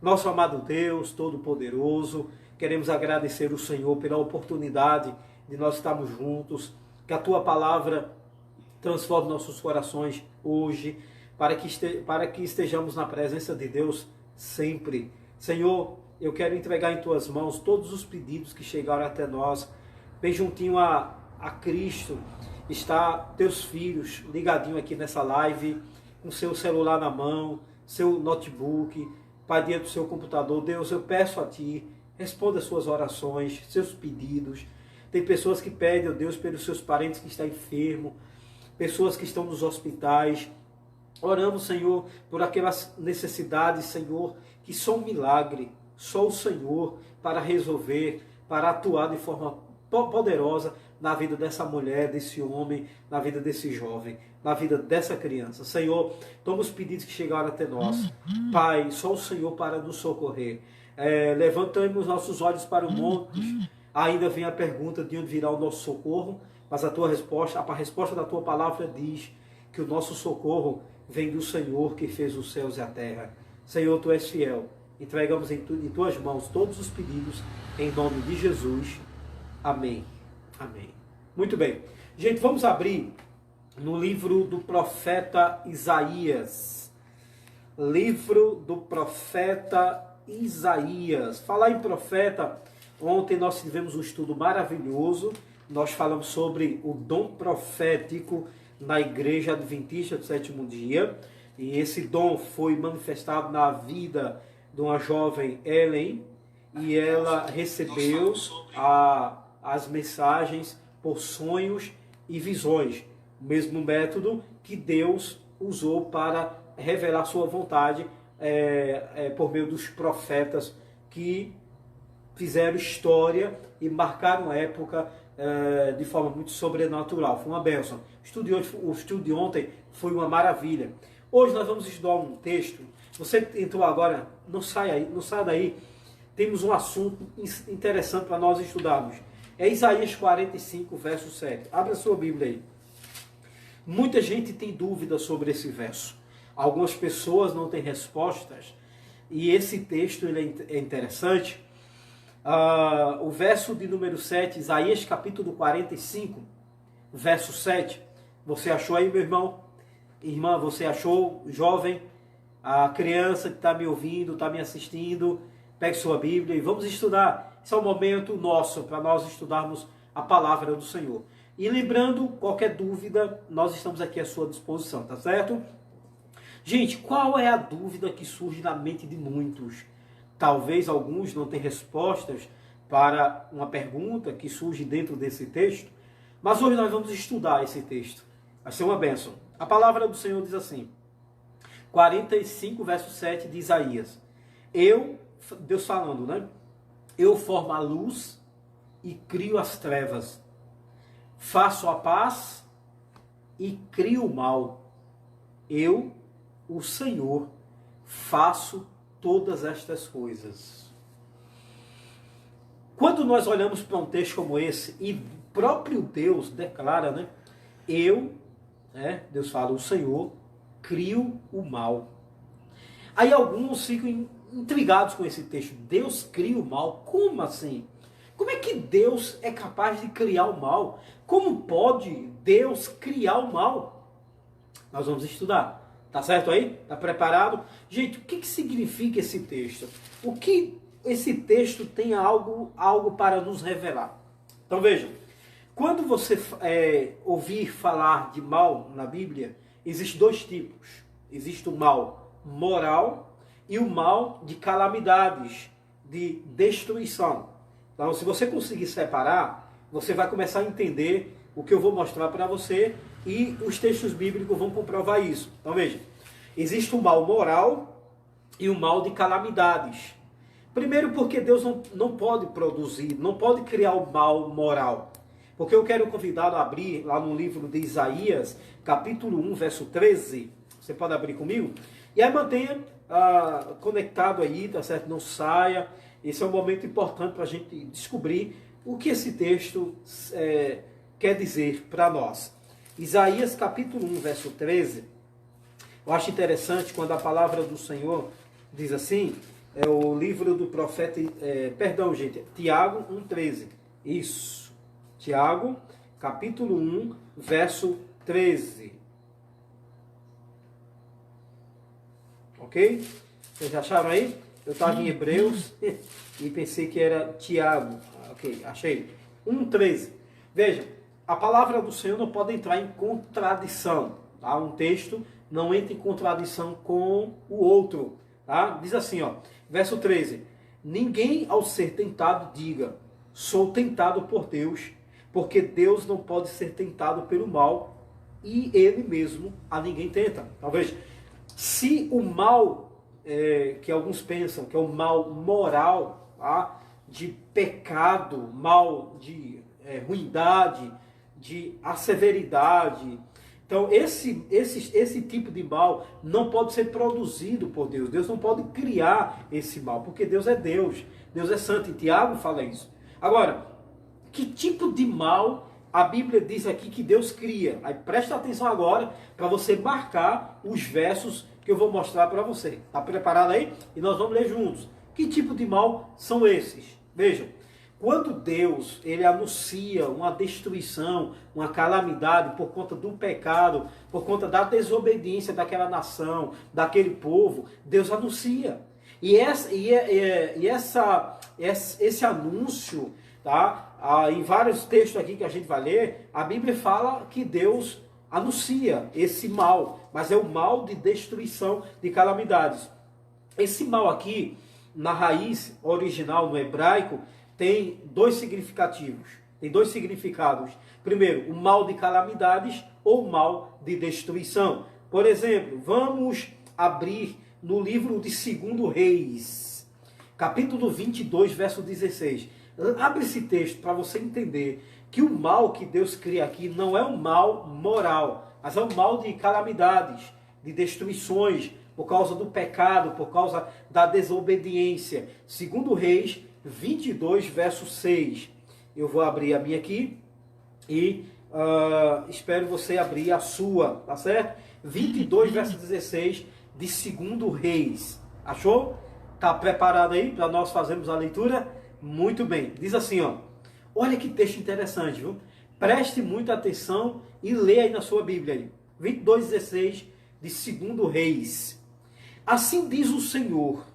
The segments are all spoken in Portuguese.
Nosso amado Deus Todo-Poderoso, queremos agradecer o Senhor pela oportunidade de nós estarmos juntos, que a Tua Palavra transforme nossos corações hoje, para que estejamos na presença de Deus sempre. Senhor, eu quero entregar em Tuas mãos todos os pedidos que chegaram até nós, bem juntinho a Cristo. Está Teus filhos ligadinho aqui nessa live, com seu celular na mão, seu notebook, Pai, diante do seu computador. Deus, eu peço a Ti, responda as suas orações, seus pedidos. Tem pessoas que pedem, ó Deus, pelos seus parentes que estão enfermos, pessoas que estão nos hospitais. Oramos, Senhor, por aquelas necessidades, Senhor, que só um milagre, só o Senhor para resolver, para atuar de forma poderosa na vida dessa mulher, desse homem, na vida desse jovem, na vida dessa criança. Senhor, toma os pedidos que chegaram até nós. Pai, só o Senhor para nos socorrer. Levantamos nossos olhos para o monte. Ainda vem a pergunta de onde virá o nosso socorro, mas a resposta da Tua Palavra diz que o nosso socorro vem do Senhor que fez os céus e a terra. Senhor, Tu és fiel. Entregamos em Tuas mãos todos os pedidos, em nome de Jesus. Amém. Amém. Muito bem. Gente, vamos abrir no livro do profeta Isaías. Livro do profeta Isaías. Falar em profeta, ontem nós tivemos um estudo maravilhoso. Nós falamos sobre o dom profético na Igreja Adventista do Sétimo Dia. E esse dom foi manifestado na vida de uma jovem Ellen. E ela recebeu as mensagens por sonhos e visões. O mesmo método que Deus usou para revelar sua vontade por meio dos profetas que fizeram história e marcaram época de forma muito sobrenatural. Foi uma bênção. O estudo de ontem foi uma maravilha. Hoje nós vamos estudar um texto. Você entrou agora, não saia daí. Temos um assunto interessante para nós estudarmos. É Isaías 45, verso 7. Abra a sua Bíblia aí. Muita gente tem dúvidas sobre esse verso. Algumas pessoas não têm respostas. E esse texto ele é interessante. O verso de número 7, Isaías capítulo 45, verso 7. Você achou aí, meu irmão? Irmã, você achou? Jovem? A criança que está me ouvindo, está me assistindo? Pegue sua Bíblia e vamos estudar. Esse é o momento nosso para nós estudarmos a palavra do Senhor. E lembrando, qualquer dúvida, nós estamos aqui à sua disposição, tá certo? Gente, qual é a dúvida que surge na mente de muitos? Talvez alguns não tenham respostas para uma pergunta que surge dentro desse texto, mas hoje nós vamos estudar esse texto. Vai ser uma bênção. A palavra do Senhor diz assim, 45, verso 7 de Isaías. Deus falando, né? Eu formo a luz e crio as trevas. Faço a paz e crio o mal. Eu, o Senhor, faço todas estas coisas. Quando nós olhamos para um texto como esse, e próprio Deus declara, né? Deus fala, o Senhor, crio o mal. Aí alguns ficam intrigados com esse texto. Deus cria o mal? Como assim? Como é que Deus é capaz de criar o mal? Como pode Deus criar o mal? Nós vamos estudar. Tá certo aí? Tá preparado? Gente, o que significa esse texto? O que esse texto tem algo para nos revelar? Então vejam, quando você ouvir falar de mal na Bíblia, existem dois tipos. Existe o mal moral e o mal de calamidades, de destruição. Então, se você conseguir separar, você vai começar a entender o que eu vou mostrar para você e os textos bíblicos vão comprovar isso. Então, veja, existe o mal moral e o mal de calamidades. Primeiro porque Deus não pode produzir, não pode criar o mal moral. Porque eu quero convidá-lo a abrir lá no livro de Isaías, capítulo 1, verso 13. Você pode abrir comigo? E aí mantenha conectado aí, tá certo? Não saia. Esse é um momento importante para a gente descobrir o que esse texto quer dizer para nós. Isaías capítulo 1, verso 13. Eu acho interessante quando a palavra do Senhor diz assim, É o livro do profeta, perdão, gente, Tiago 1,13. Isso. Tiago, capítulo 1, verso 13. Ok? Vocês acharam aí? Eu estava em Hebreus e pensei que era Tiago. Ok, achei. 1,13. Veja, a palavra do Senhor não pode entrar em contradição. Tá? Um texto não entra em contradição com o outro. Tá? Diz assim, ó, verso 13. Ninguém ao ser tentado diga, sou tentado por Deus, porque Deus não pode ser tentado pelo mal e ele mesmo a ninguém tenta. Talvez, se o mal que alguns pensam que é o mal moral, tá? De pecado, mal de ruindade, de asseveridade. Então, esse tipo de mal não pode ser produzido por Deus. Deus não pode criar esse mal, porque Deus é Deus. Deus é santo. E Tiago fala isso. Agora, que tipo de mal a Bíblia diz aqui que Deus cria? Aí presta atenção agora para você marcar os versos que eu vou mostrar para você. Está preparado aí? E nós vamos ler juntos. Que tipo de mal são esses? Vejam. Quando Deus ele anuncia uma destruição, uma calamidade por conta do pecado, por conta da desobediência daquela nação, daquele povo, Deus anuncia. E esse anúncio, tá? Em vários textos aqui que a gente vai ler, a Bíblia fala que Deus anuncia esse mal, mas é o mal de destruição, de calamidades. Esse mal aqui, na raiz original no hebraico, tem dois significativos, tem dois significados. Primeiro, o mal de calamidades ou o mal de destruição. Por exemplo, vamos abrir no livro de 2 Reis, capítulo 22, verso 16. Abre esse texto para você entender que o mal que Deus cria aqui não é um mal moral, mas é um mal de calamidades, de destruições, por causa do pecado, por causa da desobediência. 2 Reis 22, verso 6. Eu vou abrir a minha aqui e espero você abrir a sua, tá certo? 22, verso 16 de 2 Reis. Achou? Tá preparado aí para nós fazermos a leitura? Muito bem. Diz assim, ó. Olha que texto interessante, viu? Preste muita atenção e lê aí na sua Bíblia aí. 22, 16 de 2 Reis. Assim diz o Senhor: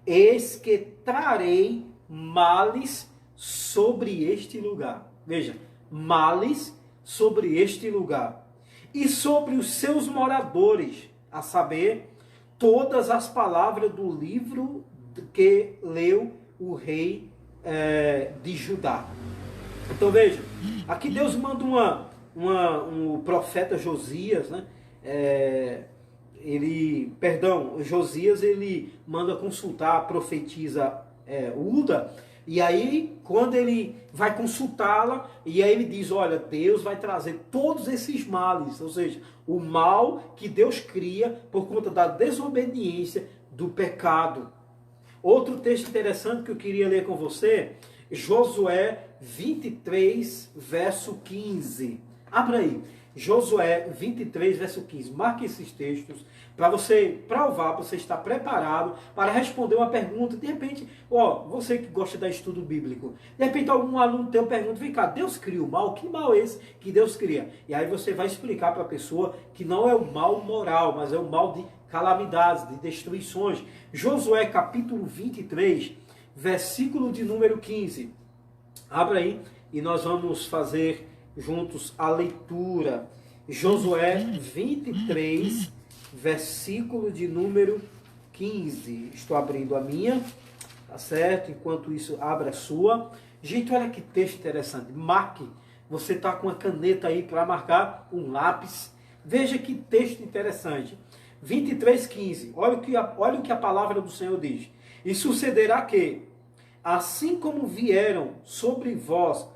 eis que trarei males sobre este lugar. Veja, males sobre este lugar. E sobre os seus moradores, a saber, todas as palavras do livro que leu o rei de Judá. Então veja, aqui Deus manda um profeta Josias, né? Josias ele manda consultar a profetisa Uda, e aí quando ele vai consultá-la, e aí ele diz, olha, Deus vai trazer todos esses males, ou seja, o mal que Deus cria por conta da desobediência, do pecado. Outro texto interessante que eu queria ler com você, Josué 23, verso 15. Abra aí. Josué 23, verso 15. Marque esses textos para você provar, para você estar preparado para responder uma pergunta. De repente, você que gosta de estudo bíblico, de repente algum aluno teu pergunta, vem cá, Deus cria o mal? Que mal é esse que Deus cria? E aí você vai explicar para a pessoa que não é o mal moral, mas é o mal de calamidades, de destruições. Josué capítulo 23, versículo de número 15. Abra aí e nós vamos fazer juntos a leitura. Josué 23, versículo de número 15. Estou abrindo a minha, tá certo? Enquanto isso, abra a sua. Gente, olha que texto interessante. Marque. Você está com uma caneta aí para marcar, um lápis. Veja que texto interessante. 23, 15. Olha o que a palavra do Senhor diz. E sucederá que, assim como vieram sobre vós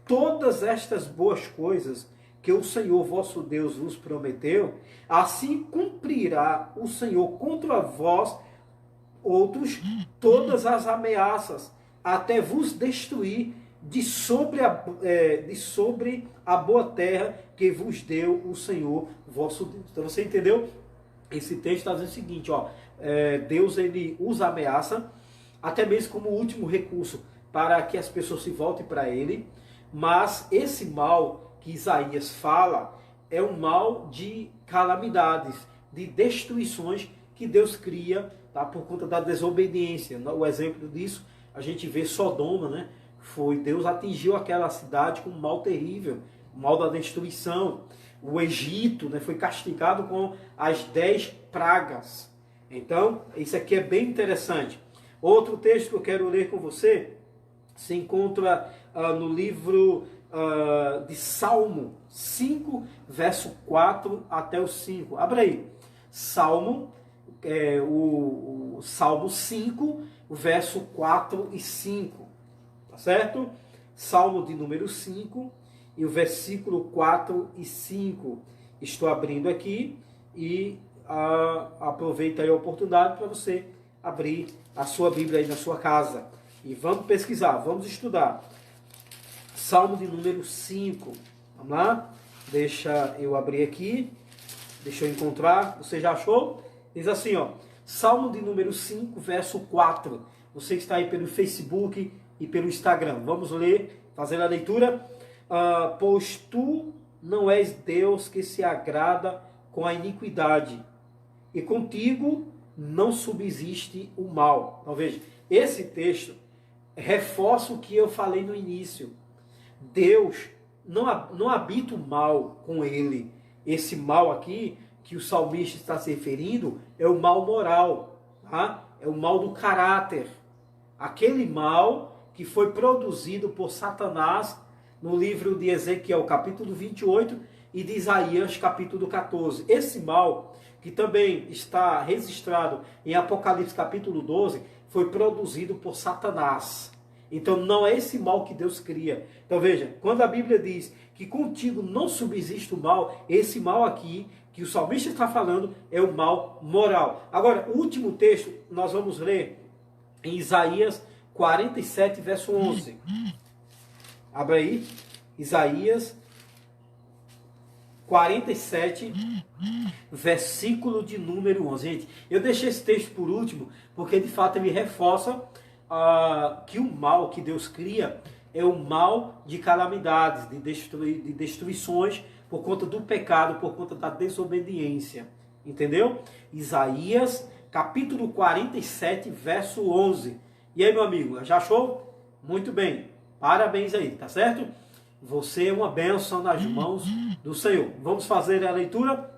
todas estas boas coisas que o Senhor vosso Deus vos prometeu, assim cumprirá o Senhor contra vós outros todas as ameaças, até vos destruir de sobre a boa terra que vos deu o Senhor vosso Deus. Então você entendeu? Esse texto está dizendo o seguinte, Deus ele usa a ameaça, até mesmo como último recurso, para que as pessoas se voltem para ele. Mas esse mal que Isaías fala é um mal de calamidades, de destruições que Deus cria, tá, por conta da desobediência. O exemplo disso, a gente vê Sodoma, né? Foi Deus atingiu aquela cidade com um mal terrível, o mal da destruição. O Egito, né, foi castigado com as 10 pragas. Então, isso aqui é bem interessante. Outro texto que eu quero ler com você se encontra no livro de Salmo 5, verso 4 até o 5. Abra aí. Salmo, o Salmo 5, o verso 4 e 5. Tá certo? Salmo de número 5 e o versículo 4 e 5. Estou abrindo aqui e aproveita aí a oportunidade para você abrir a sua Bíblia aí na sua casa. E vamos pesquisar, vamos estudar. Salmo de número 5. Vamos lá? Deixa eu abrir aqui. Deixa eu encontrar. Você já achou? Diz assim, ó. Salmo de número 5, verso 4. Você que está aí pelo Facebook e pelo Instagram. Vamos ler, fazer a leitura. Pois tu não és Deus que se agrada com a iniquidade, e contigo não subsiste o mal. Então veja, esse texto reforça o que eu falei no início. Deus não habita o mal com ele. Esse mal aqui que o salmista está se referindo é o mal moral, tá? É o mal do caráter. Aquele mal que foi produzido por Satanás no livro de Ezequiel, capítulo 28, e de Isaías, capítulo 14. Esse mal, que também está registrado em Apocalipse, capítulo 12, foi produzido por Satanás. Então não é esse mal que Deus cria. Então veja, quando a Bíblia diz que contigo não subsiste o mal, esse mal aqui que o salmista está falando é o mal moral. Agora, o último texto nós vamos ler em Isaías 47, verso 11. Abre aí, Isaías 47, versículo de número 11. Gente, eu deixei esse texto por último, porque de fato ele reforça que o mal que Deus cria é o mal de calamidades, de destruições por conta do pecado, por conta da desobediência. Entendeu? Isaías, capítulo 47, verso 11. E aí, meu amigo, já achou? Muito bem. Parabéns aí, tá certo? Você é uma bênção nas mãos do Senhor. Vamos fazer a leitura?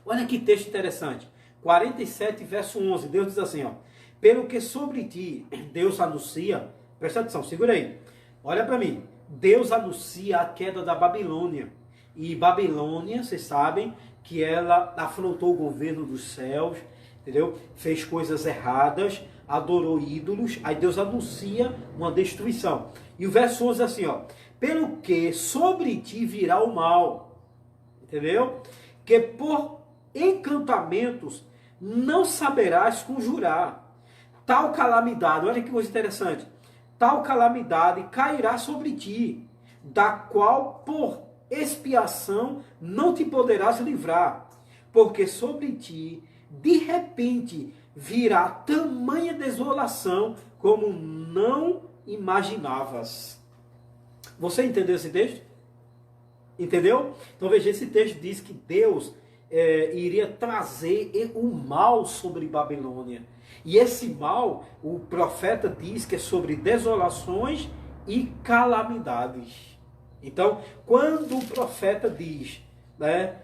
Olha que texto interessante. 47, verso 11. Deus diz assim, ó. Pelo que sobre ti Deus anuncia, presta atenção, segura aí. Olha para mim. Deus anuncia a queda da Babilônia. E Babilônia, vocês sabem que ela afrontou o governo dos céus, entendeu? Fez coisas erradas, adorou ídolos. Aí Deus anuncia uma destruição. E o verso 11 é assim, ó. Pelo que sobre ti virá o mal, entendeu? Que por encantamentos não saberás conjurar. Tal calamidade, olha que coisa interessante. Tal calamidade cairá sobre ti, da qual por expiação não te poderás livrar. Porque sobre ti, de repente, virá tamanha desolação como não imaginavas. Você entendeu esse texto? Entendeu? Então veja, esse texto diz que Deus iria trazer o mal sobre Babilônia. E esse mal, o profeta diz que é sobre desolações e calamidades. Então, quando o profeta diz, né,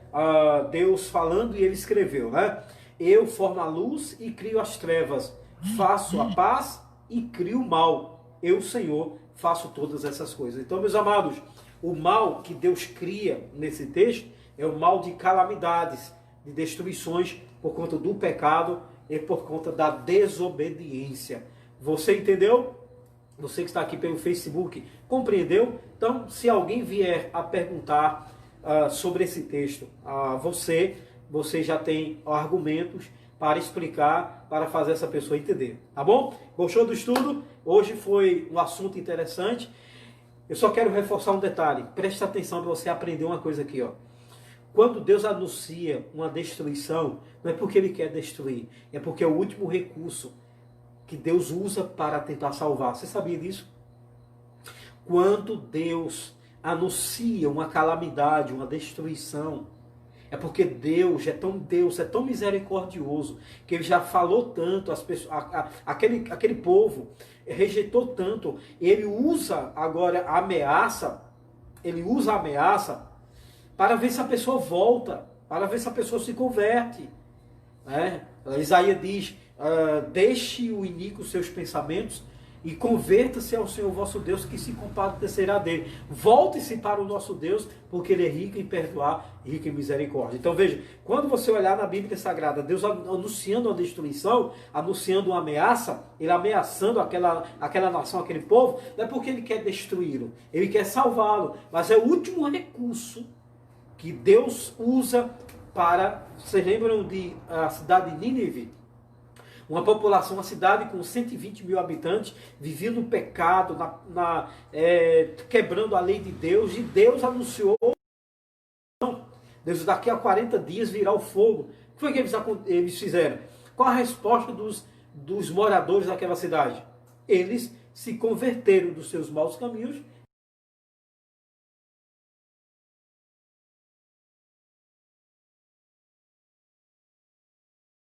Deus falando e ele escreveu, né, eu formo a luz e crio as trevas, faço a paz e crio o mal. Eu, Senhor, faço todas essas coisas. Então, meus amados, o mal que Deus cria nesse texto é o mal de calamidades, de destruições por conta do pecado e por conta da desobediência. Você entendeu? Você que está aqui pelo Facebook, compreendeu? Então, se alguém vier a perguntar sobre esse texto a você já tem argumentos para explicar, para fazer essa pessoa entender. Tá bom? Gostou do estudo? Hoje foi um assunto interessante. Eu só quero reforçar um detalhe. Preste atenção para você aprender uma coisa aqui, ó. Quando Deus anuncia uma destruição, não é porque Ele quer destruir, é porque é o último recurso que Deus usa para tentar salvar. Você sabia disso? Quando Deus anuncia uma calamidade, uma destruição, é porque Deus é tão misericordioso, que Ele já falou tanto, as pessoas, aquele povo rejeitou tanto, Ele usa agora a ameaça, para ver se a pessoa volta, para ver se a pessoa se converte. Isaías diz, deixe o iníquo os seus pensamentos e converta-se ao Senhor vosso Deus, que se compadecerá dele. Volte-se para o nosso Deus, porque Ele é rico em perdoar, rico em misericórdia. Então veja, quando você olhar na Bíblia Sagrada, Deus anunciando a destruição, anunciando uma ameaça, Ele ameaçando aquela nação, aquele povo, não é porque Ele quer destruí-lo, Ele quer salvá-lo, mas é o último recurso que Deus usa para... Vocês lembram a cidade de Nínive? Uma população, uma cidade com 120 mil habitantes, vivia no pecado, quebrando a lei de Deus, e Deus anunciou, Deus, daqui a 40 dias virá o fogo. O que foi que eles fizeram? Qual a resposta dos moradores daquela cidade? Eles se converteram dos seus maus caminhos